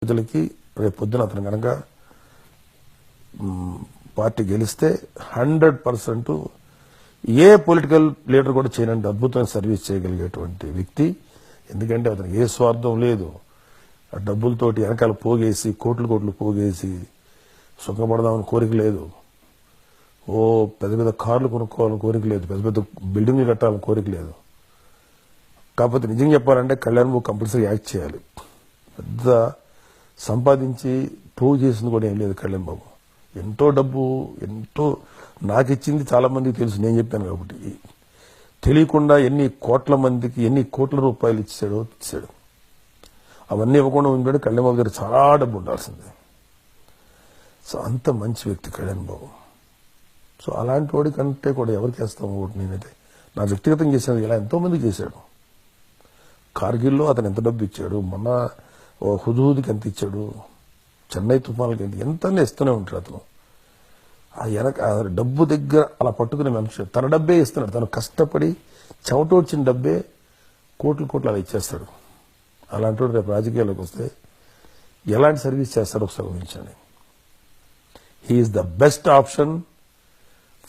ప్రజలకి రేపు పొద్దున అతను కనుక పార్టీ గెలిస్తే 100% ఏ పొలిటికల్ లీడర్ కూడా చేయనంటే అద్భుతమైన సర్వీస్ చేయగలిగేటువంటి వ్యక్తి. ఎందుకంటే అతనికి ఏ స్వార్థం లేదు. ఆ డబ్బులతోటి వెనకాల పోగేసి కోట్లు పోగేసి సుఖపడదామని కోరిక లేదు. ఓ పెద్ద పెద్ద కార్లు కొనుక్కోవాలని కోరిక లేదు. పెద్ద పెద్ద బిల్డింగ్లు కట్టాలని కోరిక లేదు. కాకపోతే నిజంగా చెప్పాలంటే కళ్యాణ్ బాబు కంపల్సరీ యాక్ట్ చేయాలి. పెద్ద సంపాదించి పోగు చేసింది కూడా ఏం లేదు కళ్యాణ్ బాబు. ఎంతో డబ్బు నాకు ఇచ్చింది చాలా మందికి తెలుసు, నేను చెప్పాను కాబట్టి. తెలియకుండా ఎన్ని కోట్ల మందికి ఎన్ని కోట్ల రూపాయలు ఇచ్చాడు. అవన్నీ ఇవ్వకుండా ఉండాడు. కళ్యాణ్ బాబు దగ్గర చాలా డబ్బు ఉండాల్సిందే. సో అంత మంచి వ్యక్తి కళ్యాణ్ బాబు. సో అలాంటి వాడి కంటే కూడా ఎవరికి వేస్తాము ఓటు? నేనైతే నా వ్యక్తిగతం చేశాను, ఇలా ఎంతో మందికి చేశాడు. కార్గిల్లో అతను ఎంత డబ్బు ఇచ్చాడు, మొన్న హుదూద్కి ఎంత ఇచ్చాడు, చెన్నై తుఫాన్లకి ఎంత ఇస్తూనే ఉంటాడు అతను. ఆ డబ్బు దగ్గర అలా పట్టుకునే మనిషి తన డబ్బే ఇస్తున్నాడు. తను కష్టపడి చెమటోడ్చిన డబ్బే కోట్లు అలా ఇచ్చేస్తాడు. అలాంటి వాడు రేపు రాజకీయాల్లోకి వస్తే ఎలాంటి సర్వీస్ చేస్తాడో ఒకసారి ఊహించండి. He's the best option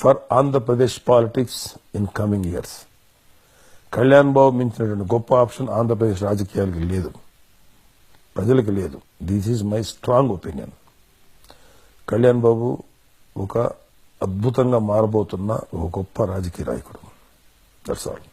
for Andhra Pradesh politics in coming years. Kalyan Babu మించినటువంటి గొప్ప ఆప్షన్ ఆంధ్రప్రదేశ్ రాజకీయాలకి లేదు, ప్రజలకు లేదు. This is my strong opinion. Kalyan Babu ఒక అద్భుతంగా మారబోతున్న ఒక గొప్ప రాజకీయ నాయకుడు. That's all.